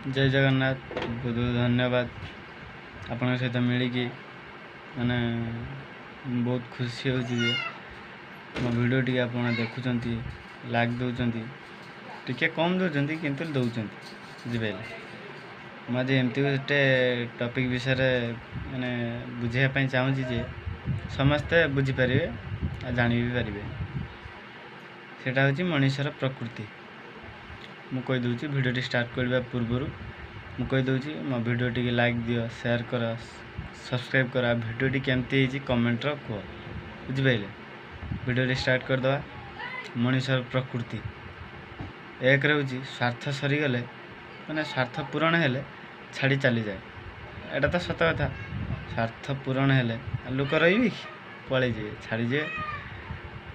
जय जगन्नाथ। बहुत बहुत धन्यवाद आपन सहित मिलिकी माने बहुत खुशी हो मो वीडियो टी आप देखुंत लाइक दौरान टी कम दौरान किंतु दौरान बुझे मुझे एमती गोटे टॉपिक विषय माने बुझापी चाहूँगी जे समस्ते बुझीपारे जान भी पारे सेटा हूँ मनुष्यर प्रकृति। मु कहीदे भिडियो स्टार्ट करने पूर्वर मु कहीदे मो भिडियो टी लाइक दियो, शेयर कर, सब्सक्राइब कर, भिडियो टी केमती कमेंट कह बुझिपारे। भिडियो स्टार्ट करदे। मनुष्यर प्रकृति एक रोचे स्वार्थ सरीगले माने स्वार्थ पूरण हेले छाड़ी चली जाए, एटा तो सत कथा। स्वार्थ पूरण हेले लोक रही पलि जाए छाड़ी जाए।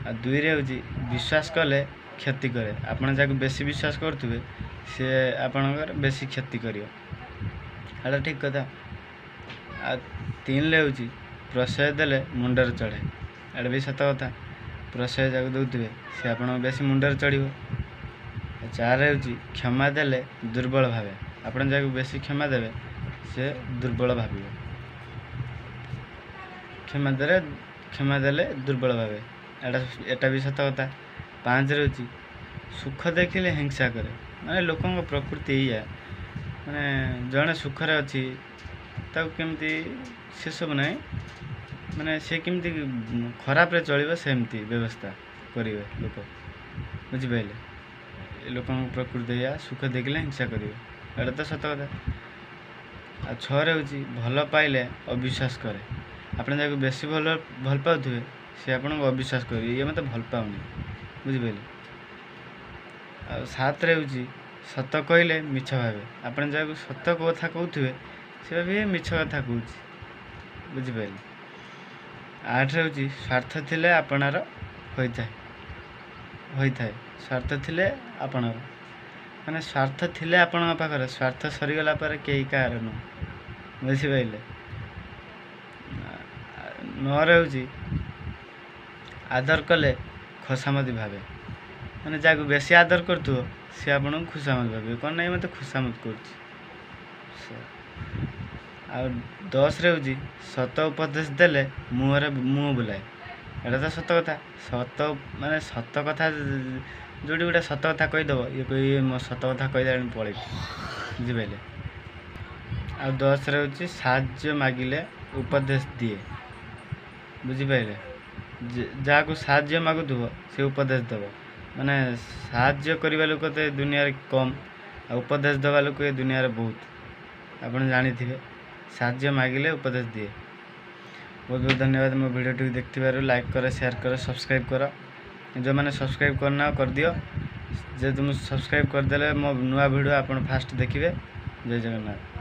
आ दुई रे होची विश्वास कले क्षति करे। आपण जाक बेसी विश्वास करथुबे से आपणकर बेसी क्षति करियो, एटा ठीक कथा। आ तीन ले होची प्रशय देले मुंडर चढ़े, एटा भी सत कथा। प्रशय जाक दउथुबे से आपण बेसी मुंडर चढ़ियो। चार रे होची क्षमा देले दुर्बल भावे, आपण जाक बेसी क्षमा देबे से दुर्बल भावियो। क्षमा देले दुर्बल भावे, एटा भी सत कथा। पाँच रे होची सुख देखिले हिंसा करे, माने लोकंग प्रकृति या माने जने सुखरे अच्छी ताको केमती से सब ना माने से केमती खराब रे चलिबो सेमती व्यवस्था करिवे लोक बुझिपाइले। लोकंग प्रकृति या सुख देखिले हिंसा करिवे, एटा तो सत कथा। आ छ रे होची भल पाइले अविश्वास करे, आपण जाको बेसी भल पाउथुबे से आपन अविश्वास करिवे, ये मते भल पाउनी बुझिपाइले। आ सात रे होची सत कहले मिछ भावे, आपण जाको सत कथा कहउथुबे से भी मिछ कथा कहउची बुझिपाइले। आठ रे होची स्वार्थ थिले आपनार होइथाय स्वार्थ थिले आपनार माने स्वार्थ थिले आपण पाखरे स्वार्थ सरीगला पर केही कार न बुझिपाइले। नौ रे होची आदर कले खुशामती भावे, माने जाको बेसी आदर करथु से आपन खुशामत भावे कौन नहीं मते खुशामत करछि। आ 10 रे होची सत उपदेश देले मुँह बुलाए, एटा तो सत कथा। सत माने सत कथा जोड़ी गोटे सत कथा कहीदेव ये मो सत कथा कहीदे पड़े बुझिपाइले। आ 10 रे होची साहाय्य मागिले उपदेश दिए बुझिपाइले। जाको साहाय्य मागुथुबो से उपदेश देव, माने साहाय्य करबा लोक तो दुनिया रे कम, आ उपदेश देवा लोक ये दुनिया रे बहुत। आपण जानिथिबे साहाय्य मागिले उपदेश दिए। बहुत बहुत धन्यवाद मो वीडियो टी देखथिबारु। लाइक कर, शेयर कर, सब्सक्राइब कर। जो माने सब्सक्राइब करना कर दियो, जे तुम सब्सक्राइब कर देले मो नुआ वीडियो आपण फास्ट देखिबे। जय जगन्नाथ।